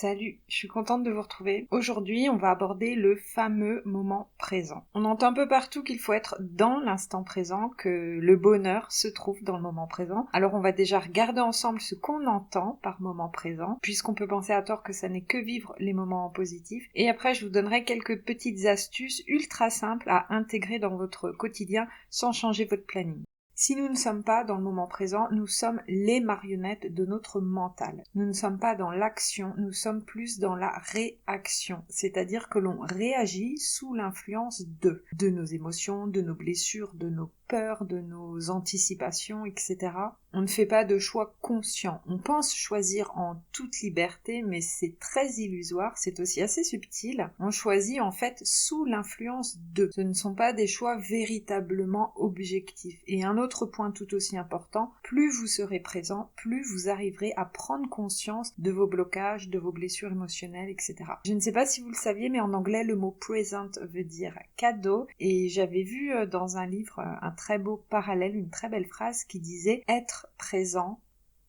Salut, je suis contente de vous retrouver. Aujourd'hui, on va aborder le fameux moment présent. On entend un peu partout qu'il faut être dans l'instant présent, que le bonheur se trouve dans le moment présent. Alors on va déjà regarder ensemble ce qu'on entend par moment présent, puisqu'on peut penser à tort que ça n'est que vivre les moments positifs. Et après, je vous donnerai quelques petites astuces ultra simples à intégrer dans votre quotidien sans changer votre planning. Si nous ne sommes pas dans le moment présent, nous sommes les marionnettes de notre mental. Nous ne sommes pas dans l'action, nous sommes plus dans la réaction. C'est-à-dire que l'on réagit sous l'influence de nos émotions, de nos blessures, de nos peurs, de nos anticipations, etc. On ne fait pas de choix conscients. On pense choisir en toute liberté, mais c'est très illusoire, c'est aussi assez subtil. On choisit en fait sous l'influence de. Ce ne sont pas des choix véritablement objectifs. Et un autre point tout aussi important, plus vous serez présent, plus vous arriverez à prendre conscience de vos blocages, de vos blessures émotionnelles, etc. Je ne sais pas si vous le saviez, mais en anglais, le mot present veut dire cadeau. Et j'avais vu dans un livre un très beau parallèle, une très belle phrase qui disait « Être présent,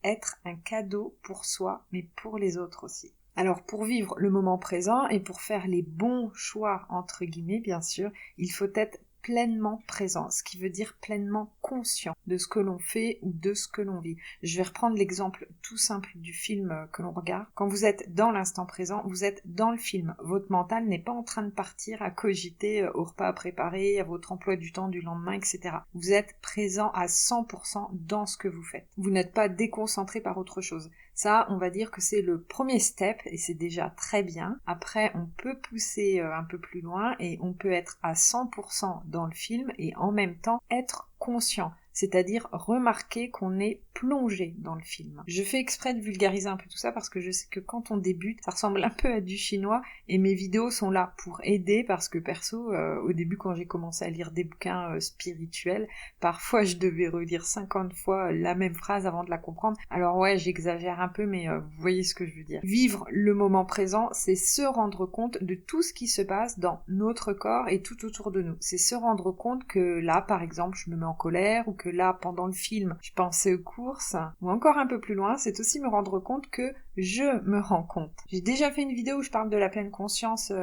être un cadeau pour soi, mais pour les autres aussi ». Alors pour vivre le moment présent et pour faire les bons choix, entre guillemets bien sûr, il faut être pleinement présent, ce qui veut dire pleinement conscient de ce que l'on fait ou de ce que l'on vit. Je vais reprendre l'exemple tout simple du film que l'on regarde. Quand vous êtes dans l'instant présent, vous êtes dans le film. Votre mental n'est pas en train de partir à cogiter au repas à préparer, à votre emploi du temps du lendemain, etc. Vous êtes présent à 100% dans ce que vous faites. Vous n'êtes pas déconcentré par autre chose. Ça, on va dire que c'est le premier step et c'est déjà très bien. Après, on peut pousser un peu plus loin et on peut être à 100% dans le film et en même temps être conscient. C'est-à-dire remarquer qu'on est plongé dans le film. Je fais exprès de vulgariser un peu tout ça parce que je sais que quand on débute, ça ressemble un peu à du chinois et mes vidéos sont là pour aider parce que perso, au début quand j'ai commencé à lire des bouquins spirituels, parfois je devais relire 50 fois la même phrase avant de la comprendre. Alors ouais, j'exagère un peu mais vous voyez ce que je veux dire. Vivre le moment présent, c'est se rendre compte de tout ce qui se passe dans notre corps et tout autour de nous. C'est se rendre compte que là, par exemple, je me mets en colère ou que là, pendant le film, je pensais aux courses, ou encore un peu plus loin, c'est aussi me rendre compte que je me rends compte. J'ai déjà fait une vidéo où je parle de la pleine conscience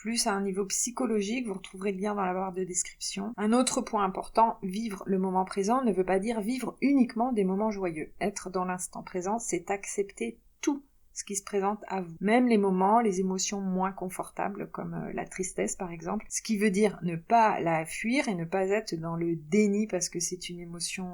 plus à un niveau psychologique, vous retrouverez le lien dans la barre de description. Un autre point important, vivre le moment présent ne veut pas dire vivre uniquement des moments joyeux. Être dans l'instant présent, c'est accepter tout ce qui se présente à vous. Même les moments, les émotions moins confortables, comme la tristesse par exemple, ce qui veut dire ne pas la fuir et ne pas être dans le déni parce que c'est une émotion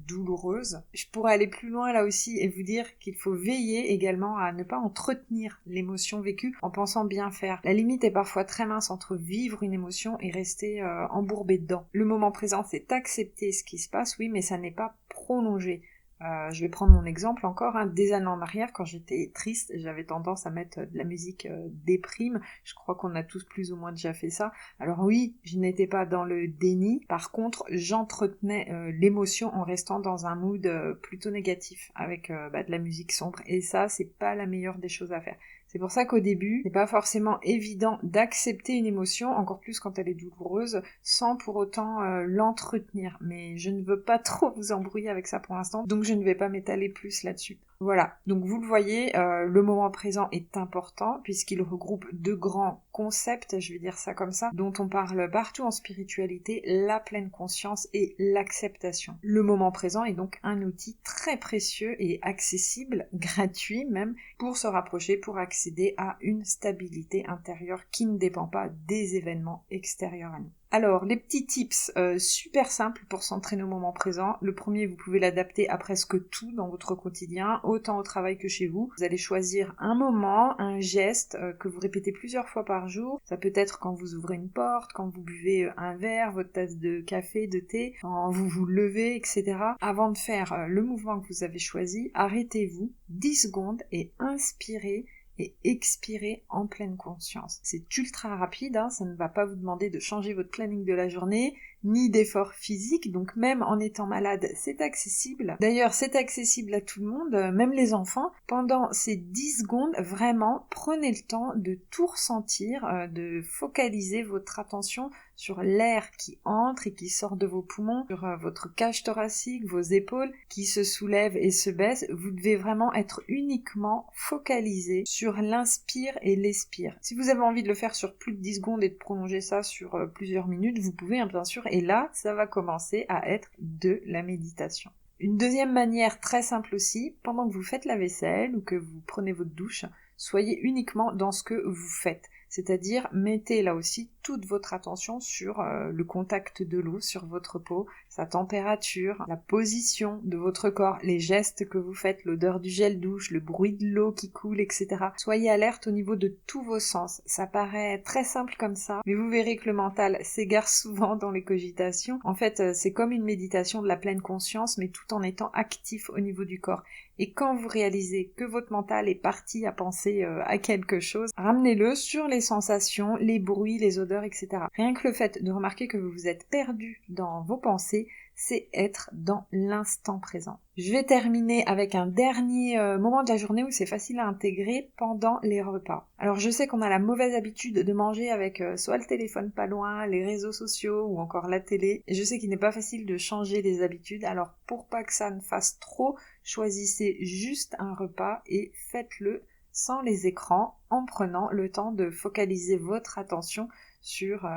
douloureuse. Je pourrais aller plus loin là aussi et vous dire qu'il faut veiller également à ne pas entretenir l'émotion vécue en pensant bien faire. La limite est parfois très mince entre vivre une émotion et rester embourbé dedans. Le moment présent, c'est accepter ce qui se passe, oui, mais ça n'est pas prolongé. Je vais prendre mon exemple encore, des années en arrière, quand j'étais triste, j'avais tendance à mettre de la musique déprime, je crois qu'on a tous plus ou moins déjà fait ça. Alors oui, je n'étais pas dans le déni, par contre, j'entretenais l'émotion en restant dans un mood plutôt négatif, avec de la musique sombre, et ça, c'est pas la meilleure des choses à faire. C'est pour ça qu'au début, c'est pas forcément évident d'accepter une émotion, encore plus quand elle est douloureuse, sans pour autant l'entretenir. Mais je ne veux pas trop vous embrouiller avec ça pour l'instant, donc je ne vais pas m'étaler plus là-dessus. Voilà, donc vous le voyez, le moment présent est important puisqu'il regroupe deux grands concepts, je vais dire ça comme ça, dont on parle partout en spiritualité, la pleine conscience et l'acceptation. Le moment présent est donc un outil très précieux et accessible, gratuit même, pour se rapprocher, pour accéder à une stabilité intérieure qui ne dépend pas des événements extérieurs à nous. Alors, les petits tips super simples pour s'entraîner au moment présent. Le premier, vous pouvez l'adapter à presque tout dans votre quotidien, autant au travail que chez vous. Vous allez choisir un moment, un geste que vous répétez plusieurs fois par jour. Ça peut être quand vous ouvrez une porte, quand vous buvez un verre, votre tasse de café, de thé, quand vous vous levez, etc. Avant de faire le mouvement que vous avez choisi, arrêtez-vous 10 secondes et inspirez et expirez en pleine conscience. C'est ultra rapide, ça ne va pas vous demander de changer votre planning de la journée, ni d'effort physique, donc même en étant malade, c'est accessible. D'ailleurs, c'est accessible à tout le monde, même les enfants. Pendant ces 10 secondes, vraiment, prenez le temps de tout ressentir, de focaliser votre attention sur l'air qui entre et qui sort de vos poumons, sur votre cage thoracique, vos épaules qui se soulèvent et se baissent. Vous devez vraiment être uniquement focalisé sur l'inspire et l'expire. Si vous avez envie de le faire sur plus de 10 secondes et de prolonger ça sur plusieurs minutes, vous pouvez bien sûr, et là ça va commencer à être de la méditation. Une deuxième manière très simple aussi, pendant que vous faites la vaisselle ou que vous prenez votre douche, soyez uniquement dans ce que vous faites. C'est-à-dire, mettez là aussi toute votre attention sur le contact de l'eau sur votre peau, sa température, la position de votre corps, les gestes que vous faites, l'odeur du gel douche, le bruit de l'eau qui coule, etc. Soyez alerte au niveau de tous vos sens. Ça paraît très simple comme ça, mais vous verrez que le mental s'égare souvent dans les cogitations. En fait, c'est comme une méditation de la pleine conscience, mais tout en étant actif au niveau du corps. Et quand vous réalisez que votre mental est parti à penser à quelque chose, ramenez-le sur les sensations, les bruits, les odeurs, etc. Rien que le fait de remarquer que vous vous êtes perdu dans vos pensées, c'est être dans l'instant présent. Je vais terminer avec un dernier moment de la journée où c'est facile à intégrer pendant les repas. Alors je sais qu'on a la mauvaise habitude de manger avec soit le téléphone pas loin, les réseaux sociaux ou encore la télé. Et je sais qu'il n'est pas facile de changer les habitudes. Alors pour pas que ça ne fasse trop, choisissez juste un repas et faites-le sans les écrans en prenant le temps de focaliser votre attention sur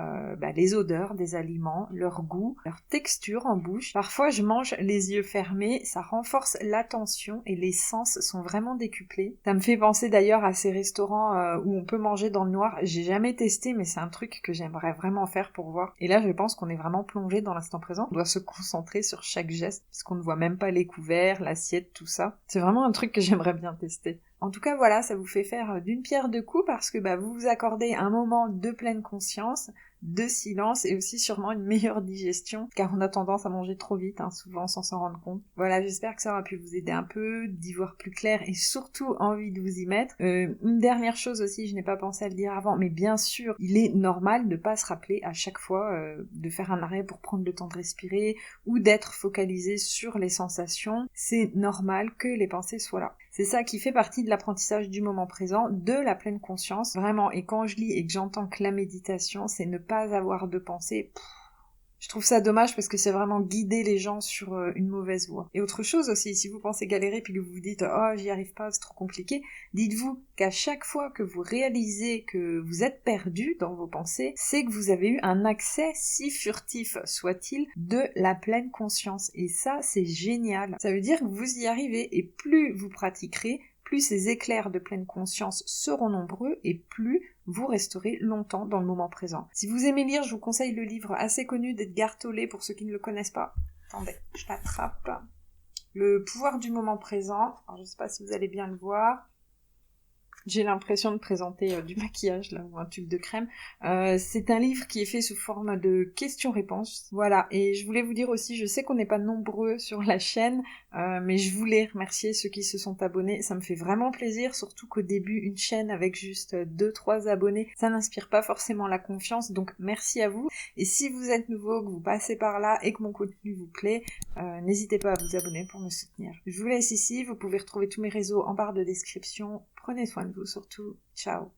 les odeurs des aliments, leur goût, leur texture en bouche. Parfois je mange les yeux fermés, ça renforce l'attention et les sens sont vraiment décuplés. Ça me fait penser d'ailleurs à ces restaurants où on peut manger dans le noir. J'ai jamais testé mais c'est un truc que j'aimerais vraiment faire pour voir. Et là je pense qu'on est vraiment plongé dans l'instant présent. On doit se concentrer sur chaque geste puisqu'on ne voit même pas les couverts, l'assiette, tout ça. C'est vraiment un truc que j'aimerais bien tester. En tout cas, voilà, ça vous fait faire d'une pierre deux coups parce que vous vous accordez un moment de pleine conscience, de silence et aussi sûrement une meilleure digestion car on a tendance à manger trop vite, souvent sans s'en rendre compte. Voilà, j'espère que ça aura pu vous aider un peu, d'y voir plus clair et surtout envie de vous y mettre. Une dernière chose aussi, je n'ai pas pensé à le dire avant, mais bien sûr, il est normal de pas se rappeler à chaque fois de faire un arrêt pour prendre le temps de respirer ou d'être focalisé sur les sensations. C'est normal que les pensées soient là. C'est ça qui fait partie de l'apprentissage du moment présent, de la pleine conscience, vraiment. Et quand je lis et que j'entends que la méditation, c'est ne pas avoir de pensée, je trouve ça dommage parce que c'est vraiment guider les gens sur une mauvaise voie. Et autre chose aussi, si vous pensez galérer puis que vous vous dites « Oh, j'y arrive pas, c'est trop compliqué », dites-vous qu'à chaque fois que vous réalisez que vous êtes perdu dans vos pensées, c'est que vous avez eu un accès, si furtif soit-il, de la pleine conscience. Et ça, c'est génial. Ça veut dire que vous y arrivez et plus vous pratiquerez, plus ces éclairs de pleine conscience seront nombreux et plus vous resterez longtemps dans le moment présent. Si vous aimez lire, je vous conseille le livre assez connu d'Edgar Tolle pour ceux qui ne le connaissent pas. Attendez, je l'attrape. Le pouvoir du moment présent. Alors, je ne sais pas si vous allez bien le voir. J'ai l'impression de présenter du maquillage là ou un tube de crème. C'est un livre qui est fait sous forme de questions-réponses. Voilà, et je voulais vous dire aussi, je sais qu'on n'est pas nombreux sur la chaîne, mais je voulais remercier ceux qui se sont abonnés. Ça me fait vraiment plaisir, surtout qu'au début, une chaîne avec juste 2-3 abonnés, ça n'inspire pas forcément la confiance, donc merci à vous. Et si vous êtes nouveau, que vous passez par là et que mon contenu vous plaît, n'hésitez pas à vous abonner pour me soutenir. Je vous laisse ici, vous pouvez retrouver tous mes réseaux en barre de description. Prenez soin de vous surtout. Ciao.